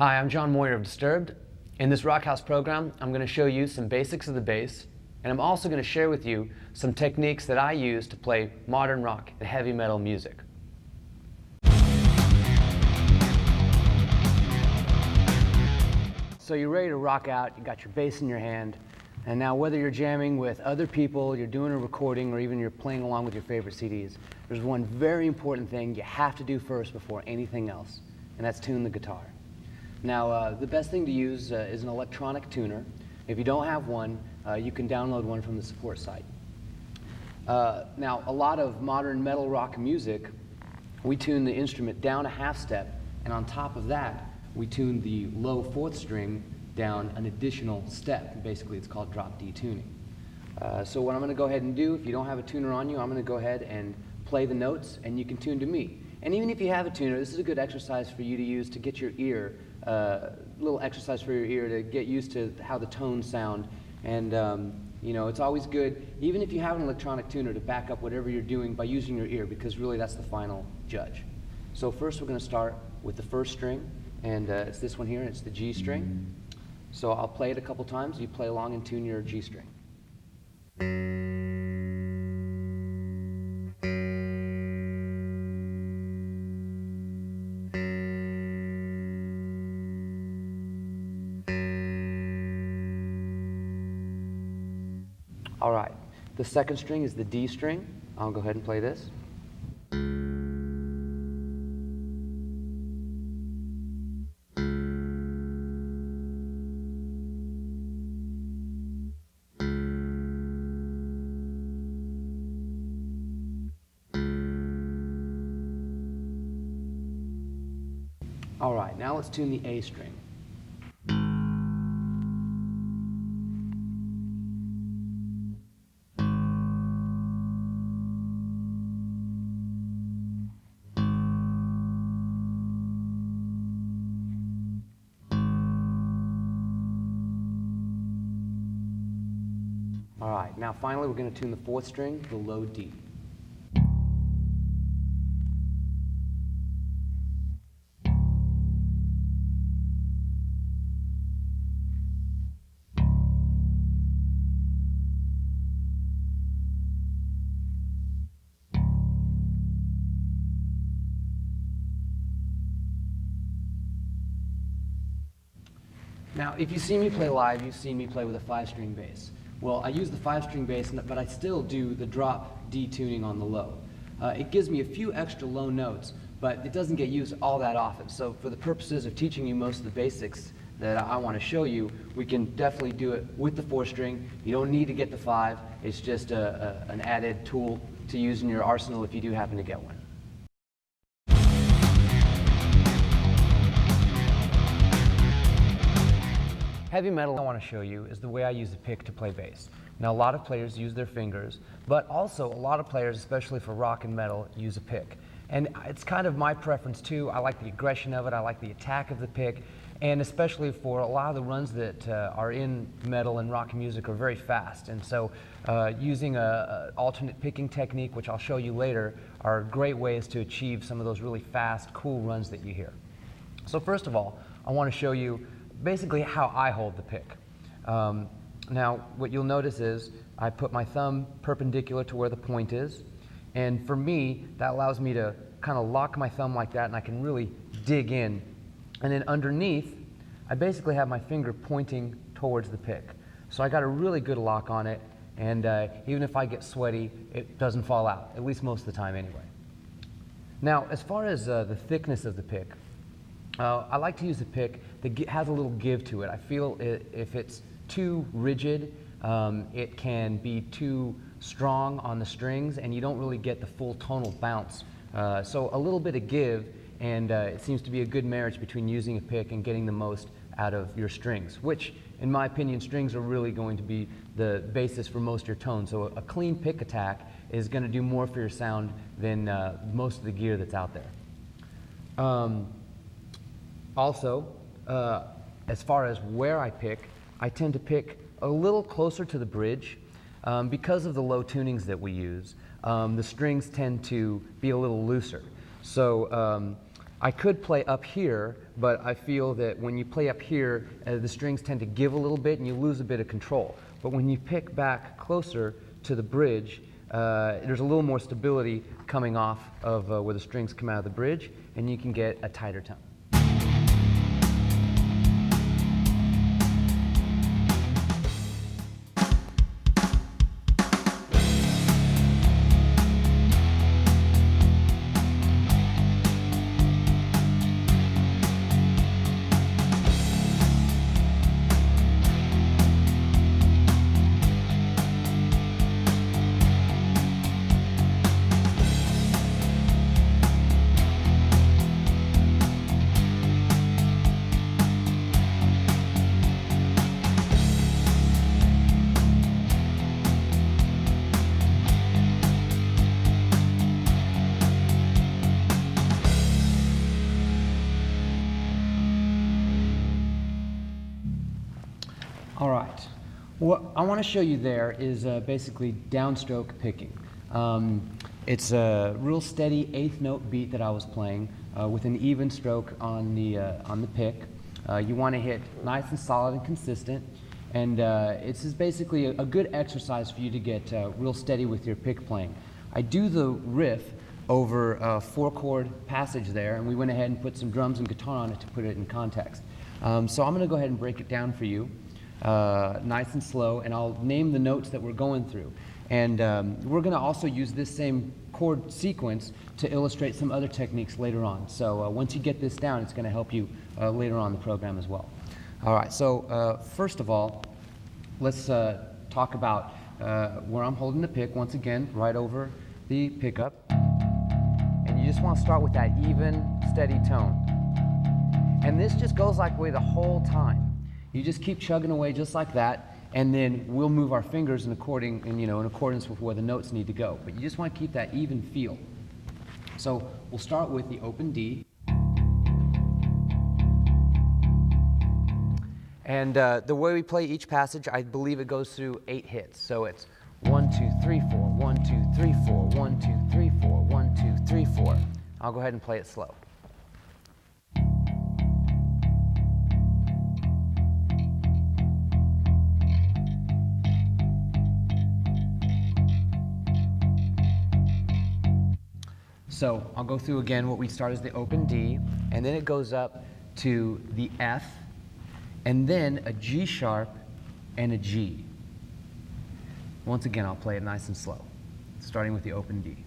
Hi, I'm John Moyer of Disturbed. In this Rock House program, I'm going to show you some basics of the bass, and I'm also going to share with you some techniques that I use to play modern rock and heavy metal music. So you're ready to rock out, you got your bass in your hand, and now whether you're jamming with other people, you're doing a recording, or even you're playing along with your favorite CDs, there's one very important thing you have to do first before anything else, and that's tune the guitar. Now, the best thing to use is an electronic tuner. If you don't have one, you can download one from the support site. Now, a lot of modern metal rock music, we tune the instrument down a half step, and on top of that, we tune the low fourth string down an additional step. Basically, it's called drop D tuning. So what I'm going to go ahead and do, if you don't have a tuner on you, I'm going to go ahead and play the notes, and you can tune to me. And even if you have a tuner, this is a good exercise for you to use to get your ear, little exercise for your ear to get used to how the tones sound. And you know, it's always good, even if you have an electronic tuner, to back up whatever you're doing by using your ear, because really that's the final judge. So first we're going to start with the first string, and it's this one here, it's the G string. So I'll play it a couple times, you play along and tune your G string. All right, the second string is the D string. I'll go ahead and play this. All right, now let's tune the A string. All right, now finally we're going to tune the fourth string, the low D. Now, if you see me play live, you've seen me play with a 5-string bass. Well, I use the 5-string bass, but I still do the drop D tuning on the low. It gives me a few extra low notes, but it doesn't get used all that often. So for the purposes of teaching you most of the basics that I want to show you, we can definitely do it with the 4-string. You don't need to get the 5. It's just an added tool to use in your arsenal if you do happen to get one. Heavy metal I want to show you is the way I use the pick to play bass. Now, a lot of players use their fingers, but also a lot of players, especially for rock and metal, use a pick. And it's kind of my preference too. I like the aggression of it, I like the attack of the pick, and especially for a lot of the runs that are in metal and rock music are very fast. And so using an alternate picking technique, which I'll show you later, are great ways to achieve some of those really fast, cool runs that you hear. So first of all, I want to show you basically how I hold the pick. Now, what you'll notice is I put my thumb perpendicular to where the point is, and for me, that allows me to kind of lock my thumb like that, and I can really dig in. And then underneath, I basically have my finger pointing towards the pick. So I got a really good lock on it, and even if I get sweaty, it doesn't fall out, at least most of the time anyway. Now, as far as the thickness of the pick, I like to use a pick that has a little give to it. I feel if it's too rigid, it can be too strong on the strings, and you don't really get the full tonal bounce. So a little bit of give, and it seems to be a good marriage between using a pick and getting the most out of your strings, which, in my opinion, strings are really going to be the basis for most of your tones. So a clean pick attack is going to do more for your sound than most of the gear that's out there. Also, as far as where I pick, I tend to pick a little closer to the bridge. Because of the low tunings that we use, the strings tend to be a little looser. So I could play up here, but I feel that when you play up here, the strings tend to give a little bit and you lose a bit of control. But when you pick back closer to the bridge, there's a little more stability coming off of where the strings come out of the bridge, and you can get a tighter tone. All right. What I want to show you there is basically downstroke picking. It's a real steady eighth note beat that I was playing with an even stroke on the pick. You want to hit nice and solid and consistent, and it's basically a good exercise for you to get real steady with your pick playing. I do the riff over a 4-chord passage there, and we went ahead and put some drums and guitar on it to put it in context. So I'm going to go ahead and break it down for you. Nice and slow, and I'll name the notes that we're going through. And we're going to also use this same chord sequence to illustrate some other techniques later on. So once you get this down, it's going to help you later on in the program as well. All right, so first of all, let's talk about where I'm holding the pick, once again, right over the pickup. And you just want to start with that even, steady tone. And this just goes like way the whole time. You just keep chugging away just like that, and then we'll move our fingers in accordance with where the notes need to go. But you just want to keep that even feel. So we'll start with the open D. And the way we play each passage, I believe it goes through 8 hits. So it's 1, 2, 3, 4, 1, 2, 3, 4, 1, 2, 3, 4, 1, 2, 3, 4. I'll go ahead and play it slow. So I'll go through again what we start as the open D, and then it goes up to the F, and then a G sharp and a G. Once again, I'll play it nice and slow, starting with the open D.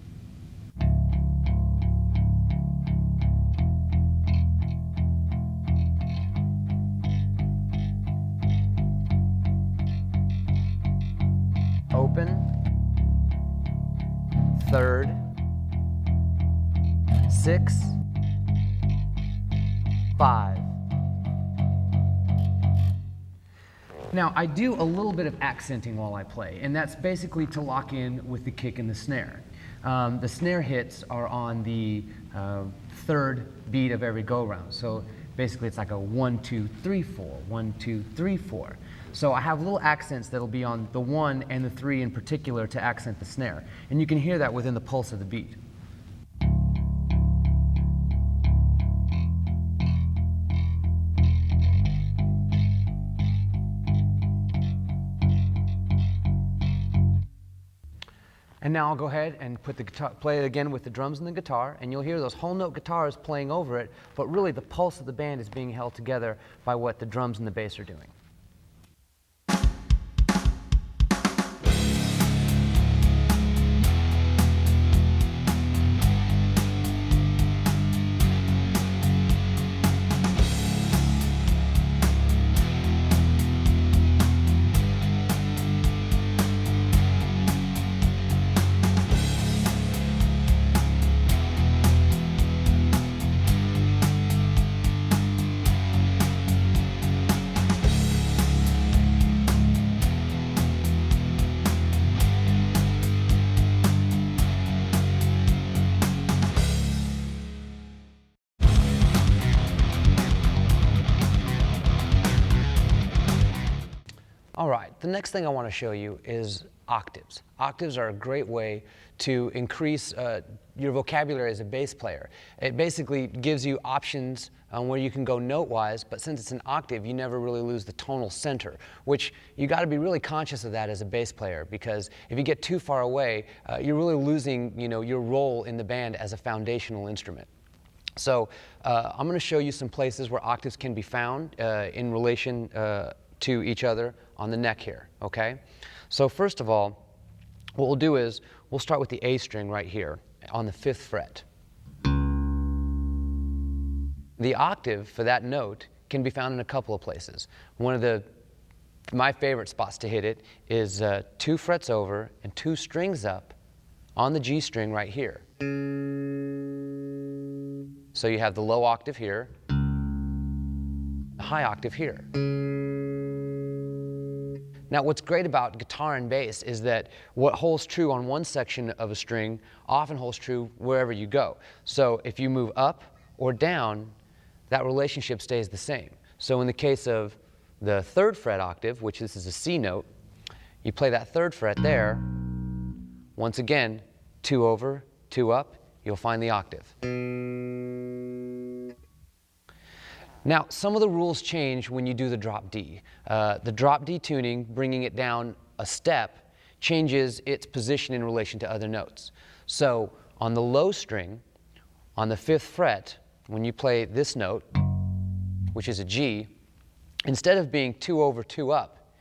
Open, third, 6, 5. Now, I do a little bit of accenting while I play, and that's basically to lock in with the kick and the snare. The snare hits are on the third beat of every go-round. So basically it's like a 1, 2, 3, 4, 1, 2, 3, 4. So I have little accents that'll be on the 1 and the 3 in particular to accent the snare. And you can hear that within the pulse of the beat. And now I'll go ahead and put the guitar, play it again with the drums and the guitar, and you'll hear those whole note guitars playing over it, but really the pulse of the band is being held together by what the drums and the bass are doing. All right, the next thing I want to show you is octaves. Octaves are a great way to increase your vocabulary as a bass player. It basically gives you options on where you can go note-wise, but since it's an octave, you never really lose the tonal center, which you got to be really conscious of that as a bass player, because if you get too far away, you're really losing, your role in the band as a foundational instrument. So I'm going to show you some places where octaves can be found in relation to each other on the neck here, okay? So first of all, what we'll do is we'll start with the A string right here on the 5th fret. The octave for that note can be found in a couple of places. One of my favorite spots to hit it is 2 frets over and 2 strings up on the G string right here. So you have the low octave here, the high octave here. Now, what's great about guitar and bass is that what holds true on one section of a string often holds true wherever you go. So if you move up or down, that relationship stays the same. So in the case of the 3rd fret octave, which this is a C note, you play that 3rd fret there. Once again, 2 over, 2 up, you'll find the octave. Now, some of the rules change when you do the drop D. The drop D tuning, bringing it down a step, changes its position in relation to other notes. So on the low string, on the 5th fret, when you play this note, which is a G, instead of being 2 over, 2 up,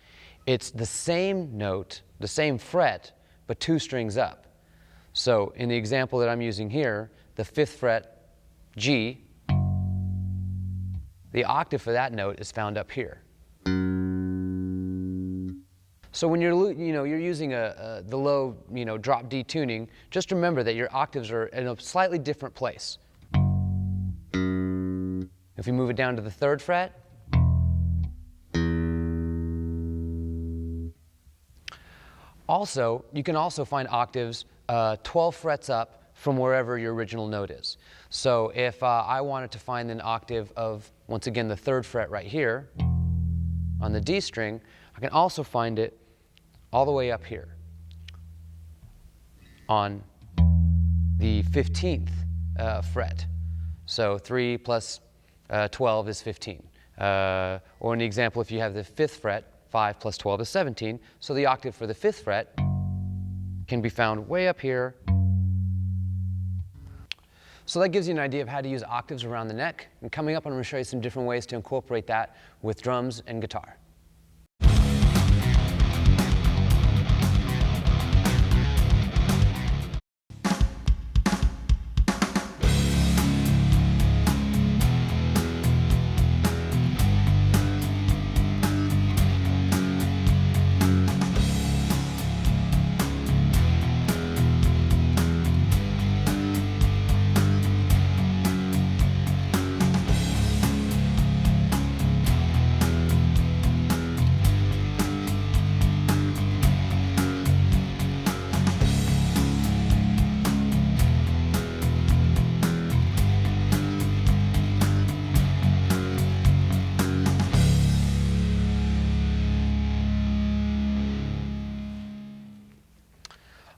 it's the same note, the same fret, but 2 strings up. So in the example that I'm using here, the 5th fret G, the octave for that note is found up here. So when you're using the low drop D tuning, just remember that your octaves are in a slightly different place. If you move it down to the 3rd fret, also you can also find octaves 12 frets up from wherever your original note is. So if I wanted to find an octave of, once again, the 3rd fret right here on the D string, I can also find it all the way up here on the 15th fret. So 3 plus 12 is 15. Or in the example, if you have the 5th fret, 5 plus 12 is 17. So the octave for the 5th fret can be found way up here. So that gives you an idea of how to use octaves around the neck. And coming up, I'm going to show you some different ways to incorporate that with drums and guitar.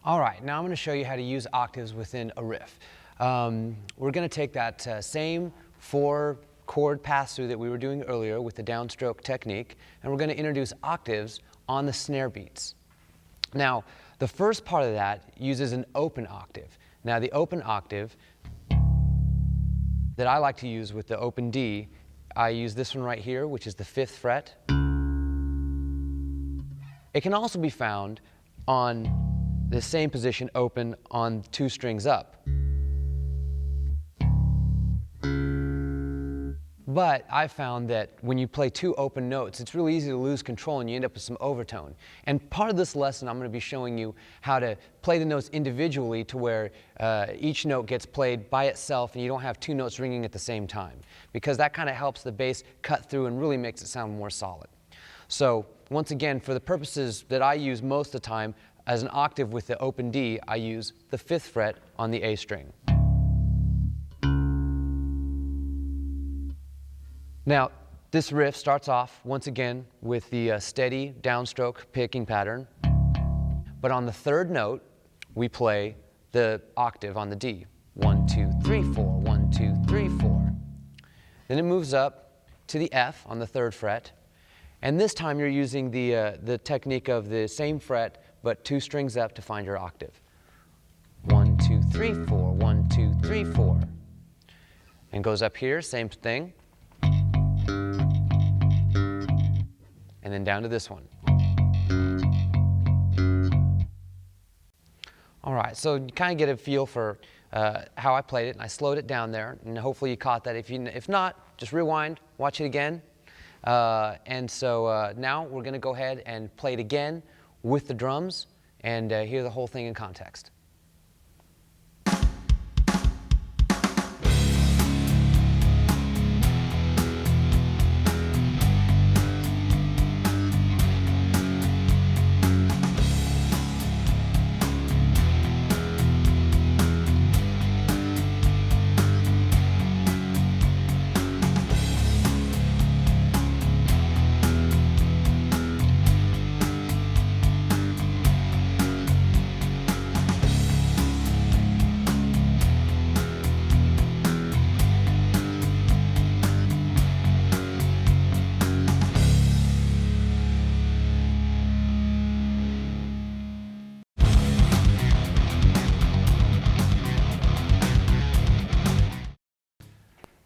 All right, now I'm going to show you how to use octaves within a riff. We're going to take that same 4-chord pass-through that we were doing earlier with the downstroke technique, and we're going to introduce octaves on the snare beats. Now, the first part of that uses an open octave. Now, the open octave that I like to use with the open D, I use this one right here, which is the 5th fret. It can also be found on the same position open on 2 strings up. But I found that when you play 2 open notes, it's really easy to lose control and you end up with some overtone. And part of this lesson, I'm going to be showing you how to play the notes individually to where each note gets played by itself and you don't have 2 notes ringing at the same time, because that kind of helps the bass cut through and really makes it sound more solid. So once again, for the purposes that I use most of the time, as an octave with the open D, I use the 5th fret on the A string. Now, this riff starts off, once again, with the steady downstroke picking pattern. but on the third note, we play the octave on the D. 1, 2, 3, 4, 1, 2, 3, 4. Then it moves up to the F on the third fret, and this time you're using the technique of the same fret, but 2 strings up to find your octave. 1, 2, 3, 4, 1, 2, 3, 4. And goes up here, same thing. And then down to this one. All right, so you kind of get a feel for how I played it, and I slowed it down there, and hopefully you caught that. If not, just rewind, watch it again. And so now we're going to go ahead and play it again with the drums and hear the whole thing in context.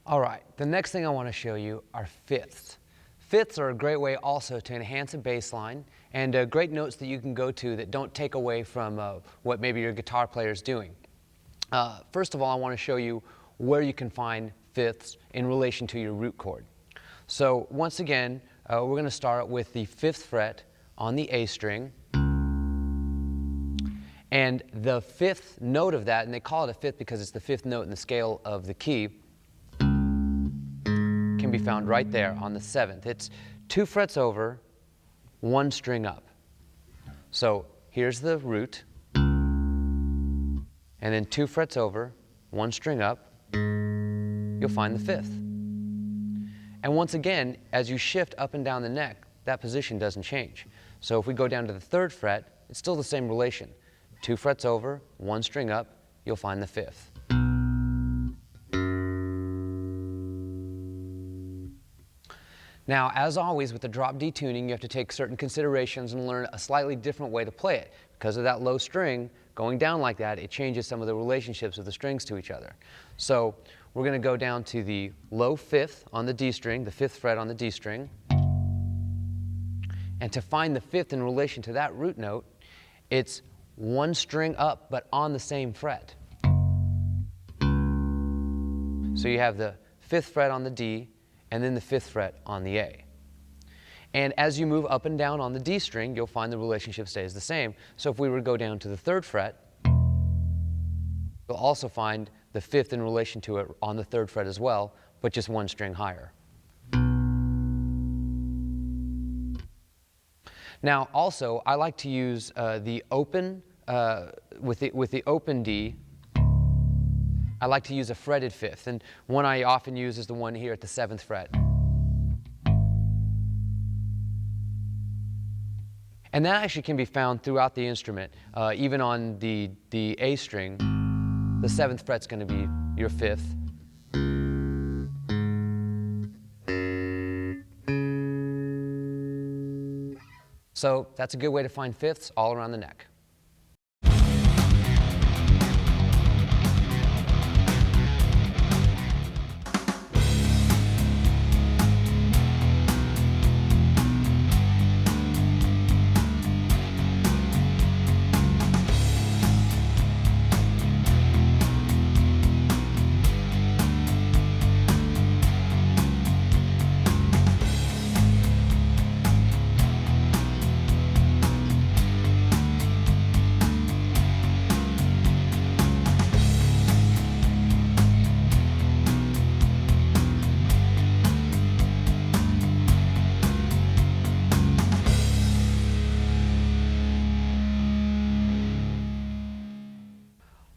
All right, the next thing I want to show you are fifths. Fifths are a great way also to enhance a bass line, and great notes that you can go to that don't take away from what maybe your guitar player is doing. First of all, I want to show you where you can find fifths in relation to your root chord. So once again, we're going to start with the 5th fret on the A string. And the 5th note of that, and they call it a fifth because it's the 5th note in the scale of the key, can be found right there on the 7th. It's 2 frets over, 1 string up. So here's the root, and then 2 frets over, 1 string up, you'll find the 5th. And once again, as you shift up and down the neck, that position doesn't change. So if we go down to the 3rd fret, it's still the same relation. 2 frets over, 1 string up, you'll find the 5th. Now, as always with the drop D tuning, you have to take certain considerations and learn a slightly different way to play it. Because of that low string going down like that, it changes some of the relationships of the strings to each other. So we're going to go down to the low 5th on the D string, the 5th fret on the D string. And to find the 5th in relation to that root note, it's 1 string up, but on the same fret. So you have the 5th fret on the D, and then the 5th fret on the A. And as you move up and down on the D string, you'll find the relationship stays the same. So if we were to go down to the 3rd fret, you'll also find the 5th in relation to it on the 3rd fret as well, but just 1 string higher. Now also, I like to use the open, with the open D, I like to use a fretted 5th, and one I often use is the one here at the 7th fret. And that actually can be found throughout the instrument. Even on the A string, the 7th fret's going to be your 5th. So that's a good way to find fifths all around the neck.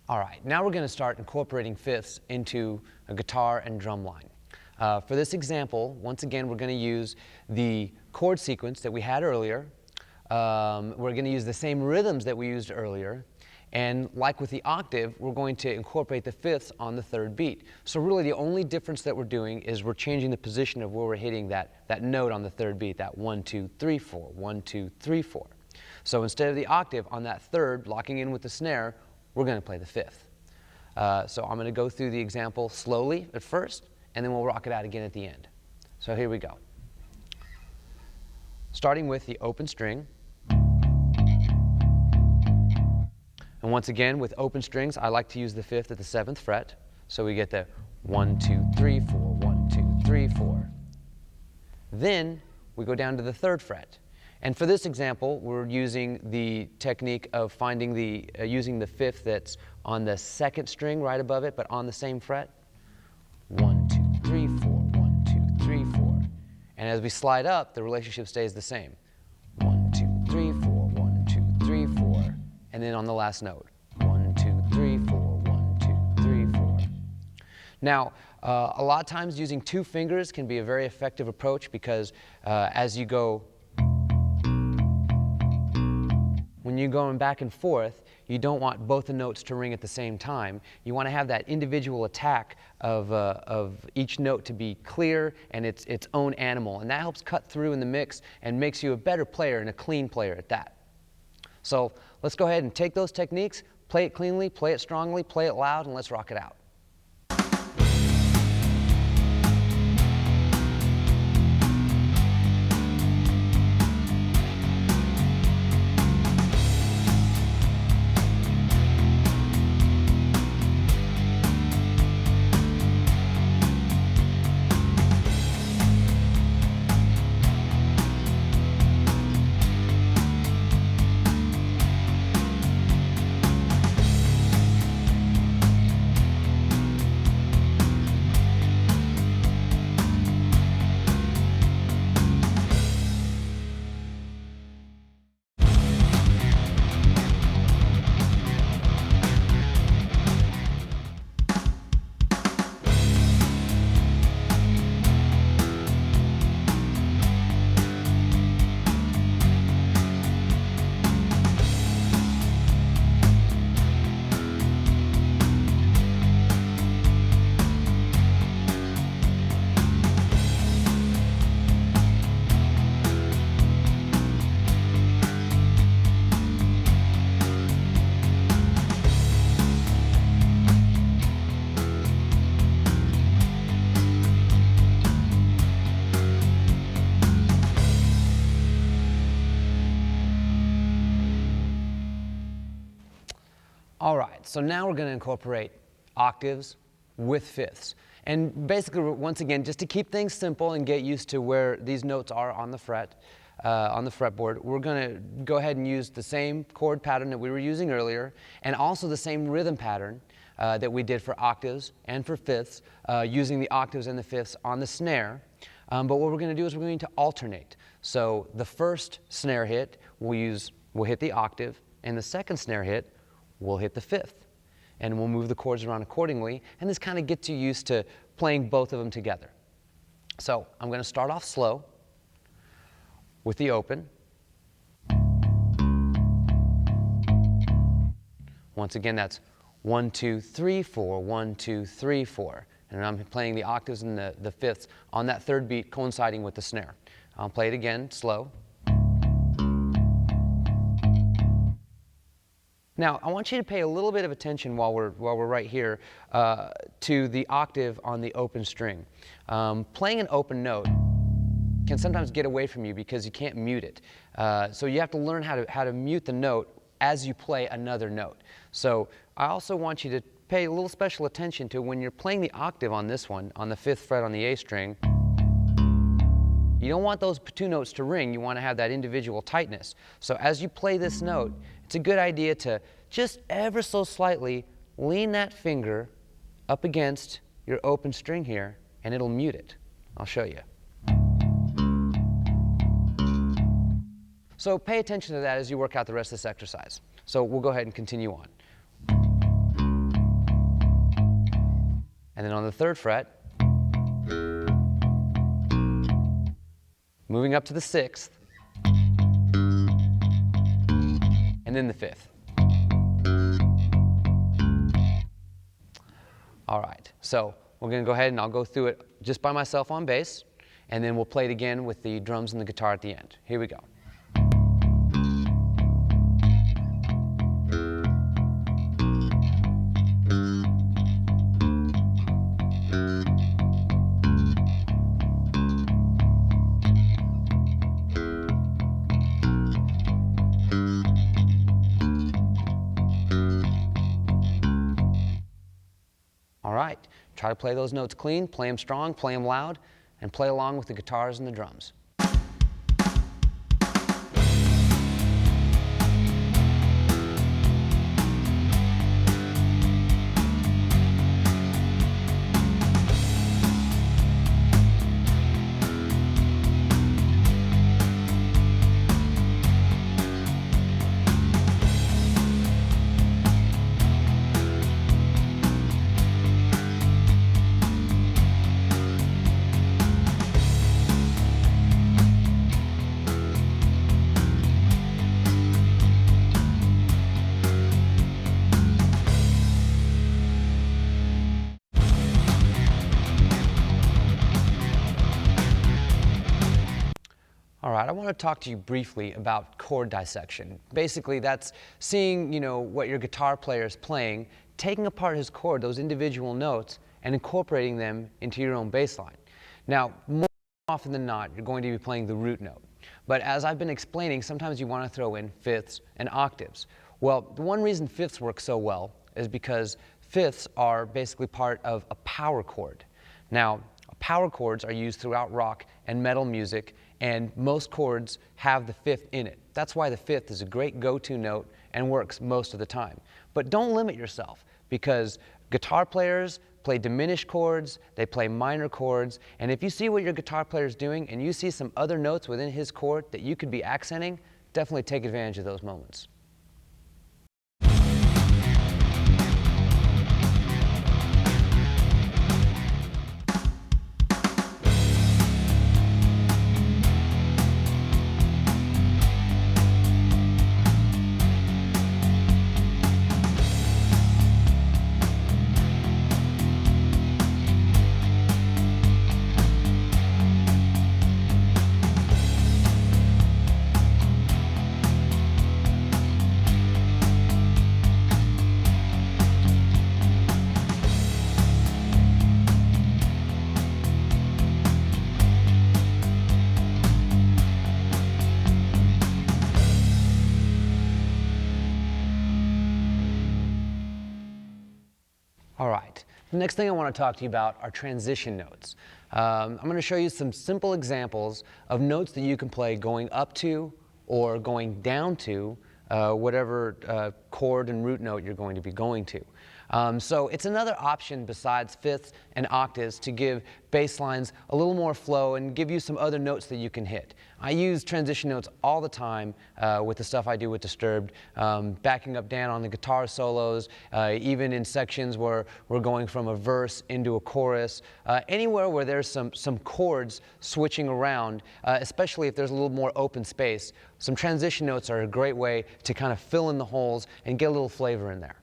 All right, now we're going to start incorporating fifths into a guitar and drum line. For this example, once again, we're going to use the chord sequence that we had earlier, we're going to use the same rhythms that we used earlier. And like with the octave, we're going to incorporate the fifths on the third beat. So really the only difference that we're doing is we're changing the position of where we're hitting that note on the third beat, that 1, 2, 3, 4, 1, 2, 3, 4. So instead of the octave on that third, locking in with the snare, we're going to play the fifth. So I'm going to go through the example slowly at first, and then we'll rock it out again at the end. So here we go. Starting with the open string. And once again, with open strings, I like to use the fifth at the 7th fret. So we get the 1, 2, 3, 4, 1, 2, 3, 4. Then we go down to the 3rd fret. And for this example, we're using the technique of finding using the fifth that's on the 2nd string right above it, but on the same fret. 1, 2, 3, 4, 1, 2, 3, 4. And as we slide up, the relationship stays the same. 1, 2, 3, 4, 1, 2, 3, 4. And then on the last note, 1, 2, 3, 4, 1, 2, 3, 4. Now, a lot of times using 2 fingers can be a very effective approach because as you go, when you're going back and forth, you don't want both the notes to ring at the same time. You want to have that individual attack of each note to be clear and its own animal. And that helps cut through in the mix and makes you a better player and a clean player at that. So let's go ahead and take those techniques, play it cleanly, play it strongly, play it loud, and let's rock it out. All right, so now we're going to incorporate octaves with fifths. And basically, once again, just to keep things simple and get used to where these notes are on the fretboard, we're going to go ahead and use the same chord pattern that we were using earlier, and also the same rhythm pattern that we did for octaves and for fifths, using the octaves and the fifths on the snare. But what we're going to do is we're going to alternate. So the first snare hit, we'll hit the octave, and the second snare hit, we'll hit the fifth. And we'll move the chords around accordingly, and this kind of gets you used to playing both of them together. So I'm going to start off slow with the open. Once again, that's 1, 2, 3, 4, 1, 2, 3, 4. And I'm playing the octaves and the fifths on that third beat coinciding with the snare. I'll play it again, slow. Now, I want you to pay a little bit of attention while we're right here to the octave on the open string. Playing an open note can sometimes get away from you because you can't mute it. So you have to learn how to mute the note as you play another note. So I also want you to pay a little special attention to when you're playing the octave on this one, on the 5th fret on the A string. You don't want those 2 notes to ring. You want to have that individual tightness. So as you play this note, it's a good idea to just ever so slightly lean that finger up against your open string here, and it'll mute it. I'll show you. So pay attention to that as you work out the rest of this exercise. So we'll go ahead and continue on. And then on the 3rd fret, moving up to the 6th, and then the fifth. All right, so we're going to go ahead and I'll go through it just by myself on bass, and then we'll play it again with the drums and the guitar at the end. Here we go. All right, try to play those notes clean, play them strong, play them loud, and play along with the guitars and the drums. All right, I want to talk to you briefly about chord dissection. Basically, that's seeing, what your guitar player is playing, taking apart his chord, those individual notes, and incorporating them into your own bass line. Now, more often than not, you're going to be playing the root note. But as I've been explaining, sometimes you want to throw in fifths and octaves. Well, the one reason fifths work so well is because fifths are basically part of a power chord. Now, power chords are used throughout rock and metal music, and most chords have the fifth in it. That's why the fifth is a great go-to note and works most of the time. But don't limit yourself, because guitar players play diminished chords, they play minor chords, and if you see what your guitar player is doing and you see some other notes within his chord that you could be accenting, definitely take advantage of those moments. All right, the next thing I want to talk to you about are transition notes. I'm going to show you some simple examples of notes that you can play going up to or going down to whatever chord and root note you're going to be going to. So it's another option besides fifths and octaves to give bass lines a little more flow and give you some other notes that you can hit. I use transition notes all the time with the stuff I do with Disturbed, backing up Dan on the guitar solos, even in sections where we're going from a verse into a chorus, anywhere where there's some chords switching around, especially if there's a little more open space. Some transition notes are a great way to kind of fill in the holes and get a little flavor in there.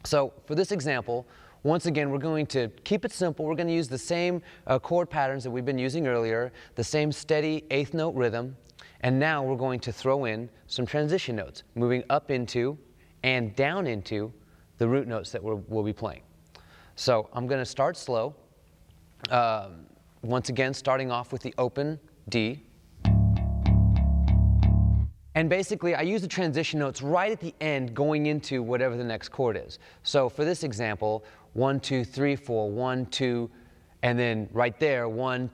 So for this example, once again, we're going to keep it simple. We're going to use the same chord patterns that we've been using earlier, the same steady eighth note rhythm, and now we're going to throw in some transition notes, moving up into and down into the root notes that we'll be playing. So I'm going to start slow, once again starting off with the open D. And basically, I use the transition notes right at the end going into whatever the next chord is. So for this example, 1, 2, 3, 4, 1, 2, and then right there, 1,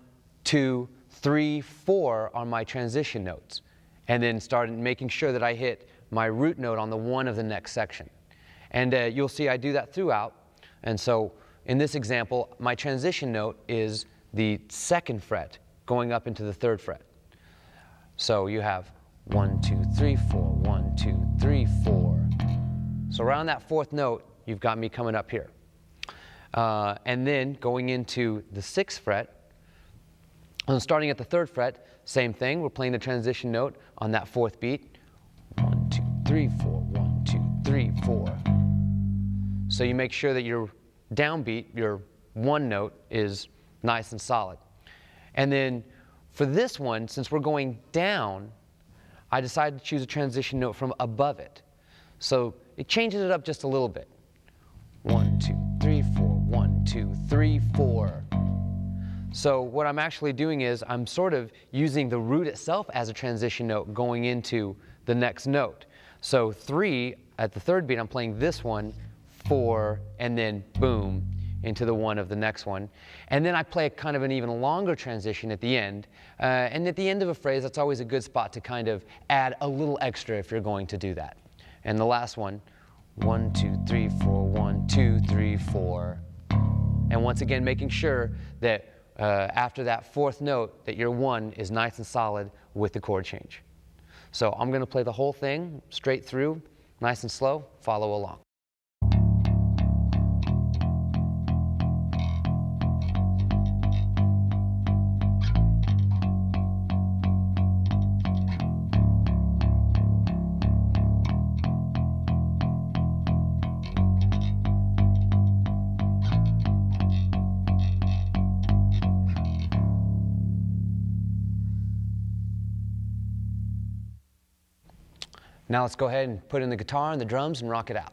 2, 3, 4 on my transition notes. And then start making sure that I hit my root note on the one of the next section. And you'll see I do that throughout. And so in this example, my transition note is the second fret going up into the third fret. So you have 1, 2, 3, 4, 1, 2, 3, 4. So around that fourth note, you've got me coming up here. And then going into the sixth fret, and starting at the third fret, same thing. We're playing the transition note on that fourth beat. 1, 2, 3, 4, 1, 2, 3, 4. So you make sure that your downbeat, your one note, is nice and solid. And then for this one, since we're going down, I decided to choose a transition note from above it. So it changes it up just a little bit. 1, 2, 3, 4, 1, 2, 3, 4. So what I'm actually doing is I'm sort of using the root itself as a transition note going into the next note. So 3, at the third beat, I'm playing this one, 4, and then boom, into the 1 of the next one. And then I play a kind of an even longer transition at the end. And at the end of a phrase, that's always a good spot to kind of add a little extra if you're going to do that. And the last one, 1, 2, 3, 4, 1, 2, 3, 4. And once again, making sure that after that fourth note, that your 1 is nice and solid with the chord change. So I'm going to play the whole thing straight through, nice and slow. Follow along. Now let's go ahead and put in the guitar and the drums and rock it out.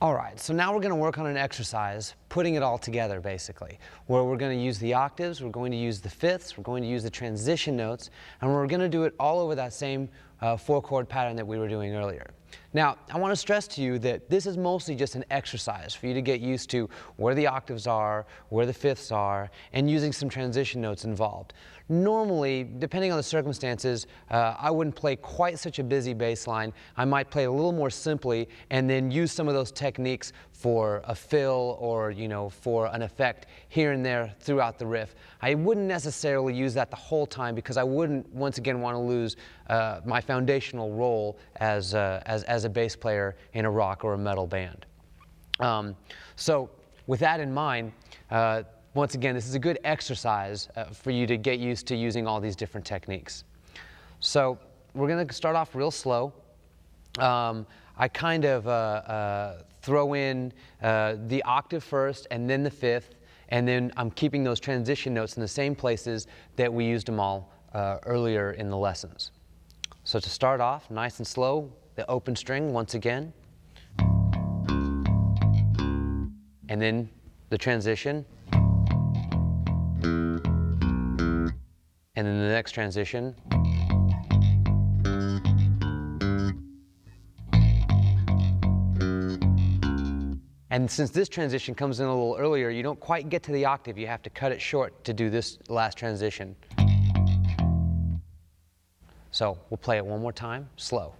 All right, so now we're going to work on an exercise, putting it all together basically, where we're going to use the octaves, we're going to use the fifths, we're going to use the transition notes, and we're going to do it all over that same 4-chord pattern that we were doing earlier. Now, I want to stress to you that this is mostly just an exercise for you to get used to where the octaves are, where the fifths are, and using some transition notes involved. Normally, depending on the circumstances, I wouldn't play quite such a busy bass line. I might play a little more simply and then use some of those techniques for a fill or, for an effect here and there throughout the riff. I wouldn't necessarily use that the whole time because I wouldn't, once again, want to lose my foundational role as a bass player in a rock or a metal band. So with that in mind, once again, this is a good exercise for you to get used to using all these different techniques. So we're going to start off real slow. I kind of throw in the octave first and then the fifth, and then I'm keeping those transition notes in the same places that we used them all earlier in the lessons. So to start off, nice and slow, the open string once again, and then the transition, and then the next transition, and since this transition comes in a little earlier, you don't quite get to the octave. You have to cut it short to do this last transition. So we'll play it one more time, slow.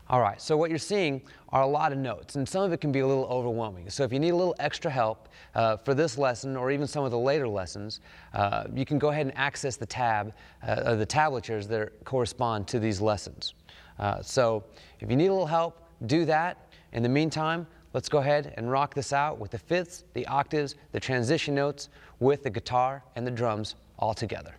All right, so what you're seeing are a lot of notes, and some of it can be a little overwhelming. So if you need a little extra help for this lesson or even some of the later lessons, you can go ahead and access the tab, the tablatures that correspond to these lessons. So if you need a little help, do that. In the meantime, let's go ahead and rock this out with the fifths, the octaves, the transition notes, with the guitar and the drums all together.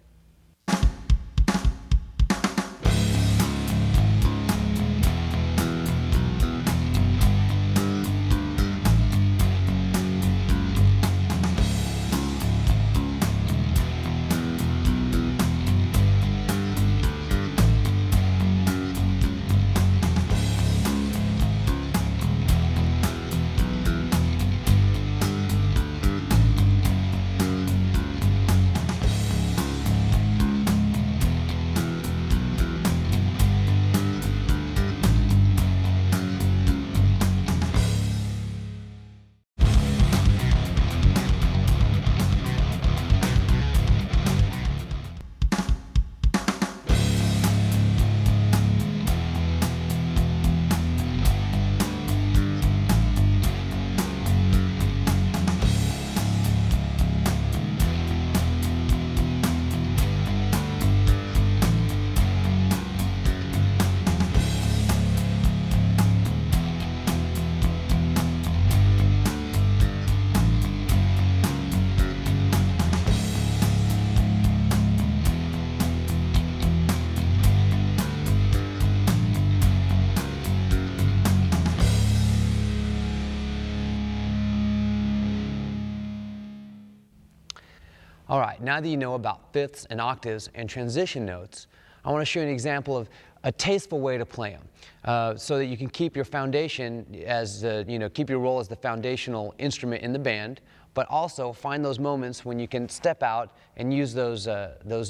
All right, now that you know about fifths and octaves and transition notes, I want to show you an example of a tasteful way to play them so that you can keep your foundation as, keep your role as the foundational instrument in the band, but also find those moments when you can step out and use those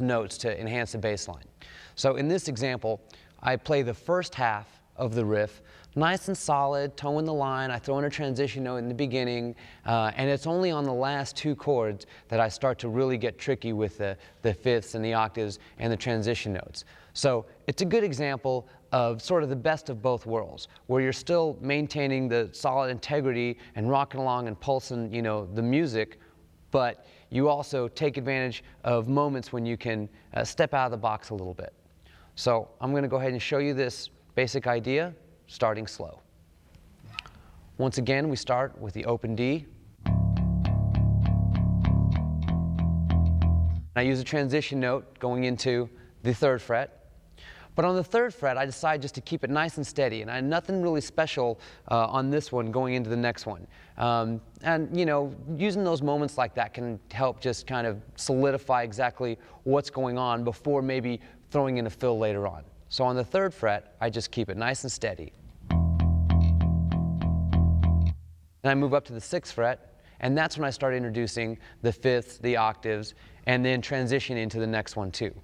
notes to enhance the bass line. So in this example, I play the first half of the riff, nice and solid, toeing the line. I throw in a transition note in the beginning, and it's only on the last two chords that I start to really get tricky with the fifths and the octaves and the transition notes. So it's a good example of sort of the best of both worlds, where you're still maintaining the solid integrity and rocking along and pulsing, the music, but you also take advantage of moments when you can step out of the box a little bit. So I'm going to go ahead and show you this basic idea, starting slow. Once again, we start with the open D. I use a transition note going into the 3rd fret. But on the 3rd fret, I decide just to keep it nice and steady, and I had nothing really special on this one going into the next one. Using those moments like that can help just kind of solidify exactly what's going on before maybe throwing in a fill later on. So on the 3rd fret, I just keep it nice and steady. Then I move up to the 6th fret, and that's when I start introducing the fifths, the octaves, and then transition into the next one too.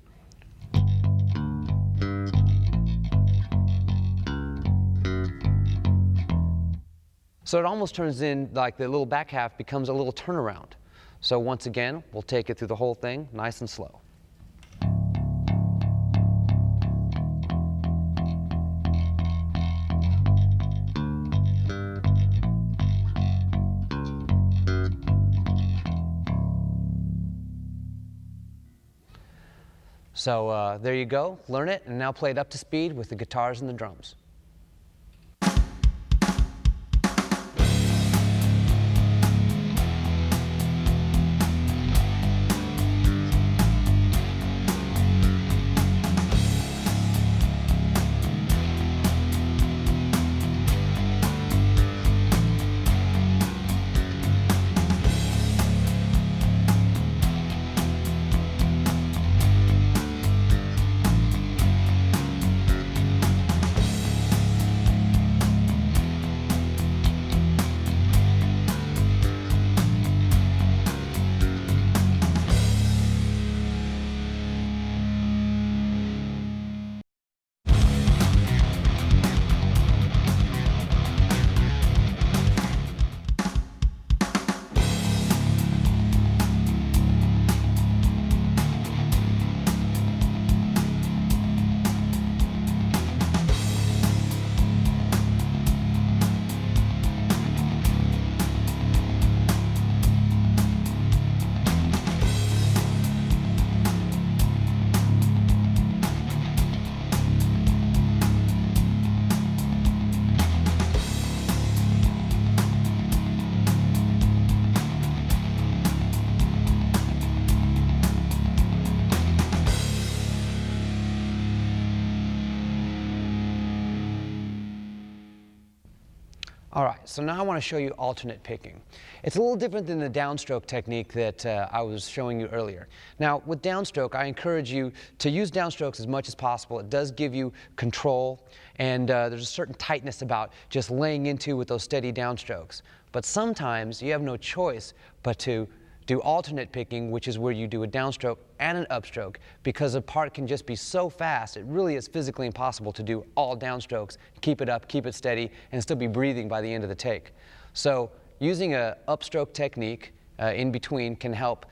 So it almost turns in like the little back half becomes a little turnaround. So once again, we'll take it through the whole thing nice and slow. So there you go, learn it, and now play it up to speed with the guitars and the drums. All right, so now I want to show you alternate picking. It's a little different than the downstroke technique that I was showing you earlier. Now, with downstroke, I encourage you to use downstrokes as much as possible. It does give you control, and there's a certain tightness about just laying into with those steady downstrokes. But sometimes you have no choice but to do alternate picking, which is where you do a downstroke and an upstroke, because a part can just be so fast, it really is physically impossible to do all downstrokes, keep it up, keep it steady, and still be breathing by the end of the take. So using a upstroke technique in between can help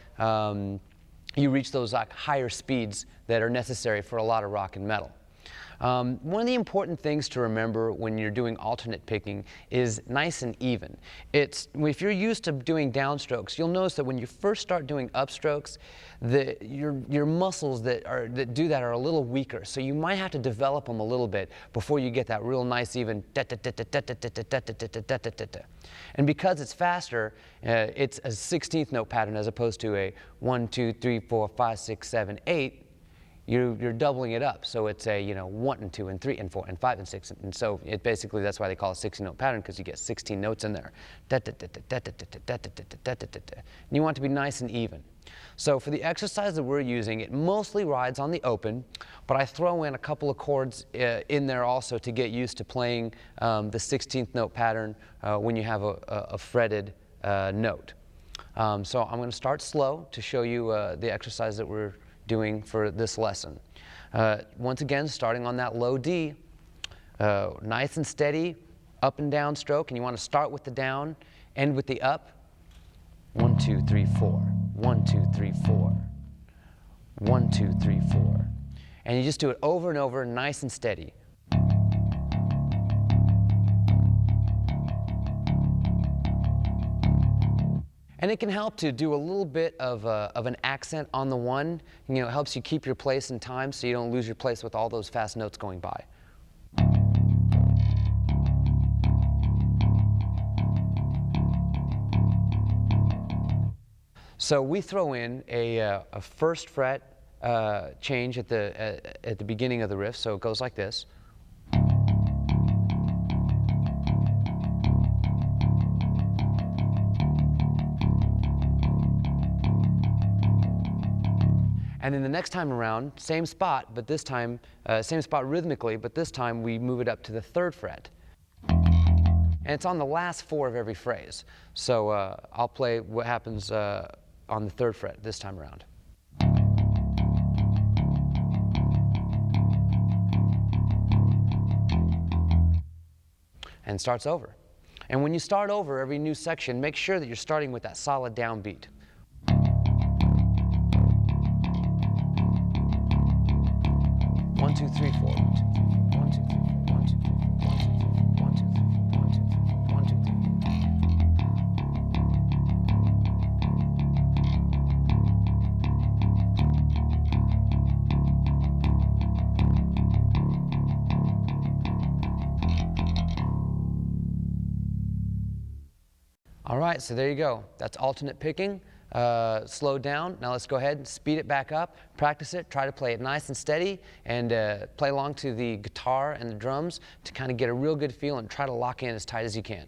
you reach those higher speeds that are necessary for a lot of rock and metal. One of the important things to remember when you're doing alternate picking is nice and even. If you're used to doing downstrokes, you'll notice that when you first start doing upstrokes, your muscles that do that are a little weaker. So you might have to develop them a little bit before you get that real nice even. And because it's faster, it's a 16th note pattern as opposed to a 1, 2, 3, 4, 5, 6, 7, 8. You're doubling it up, so it's a 1 and 2 and 3 and 4 and 5 and 6, and so it basically, that's why they call it a 16-note pattern, because you get 16 notes in there. And you want it to be nice and even. So for the exercise that we're using, it mostly rides on the open, but I throw in a couple of chords in there also to get used to playing the 16th note pattern when you have a fretted note. So I'm going to start slow to show you the exercise that we're doing for this lesson. Once again, starting on that low D, nice and steady, up and down stroke, and you want to start with the down, end with the up. 1, 2, 3, 4. 1, 2, 3, 4. 1, 2, 3, 4. And you just do it over and over, nice and steady. And it can help to do a little bit of an accent on the one. It helps you keep your place in time so you don't lose your place with all those fast notes going by. So we throw in a first fret change at the beginning of the riff, so it goes like this. And then the next time around, same spot, but this time, same spot rhythmically, but this time we move it up to the 3rd fret. And it's on the last 4 of every phrase. So I'll play what happens on the 3rd fret this time around. And starts over. And when you start over every new section, make sure that you're starting with that solid downbeat. 1, 2, 3, 4. 1, 2, 3, 4. 1, 2, 3, 4. 1, 2, 3, 4. 1, 2, 3, 4. 1, 2, 3, 4. 1, 2, 3, 4. All right, so there you go. That's alternate picking. Slow down. Now let's go ahead and speed it back up, practice it, try to play it nice and steady, and play along to the guitar and the drums to kind of get a real good feel and try to lock in as tight as you can.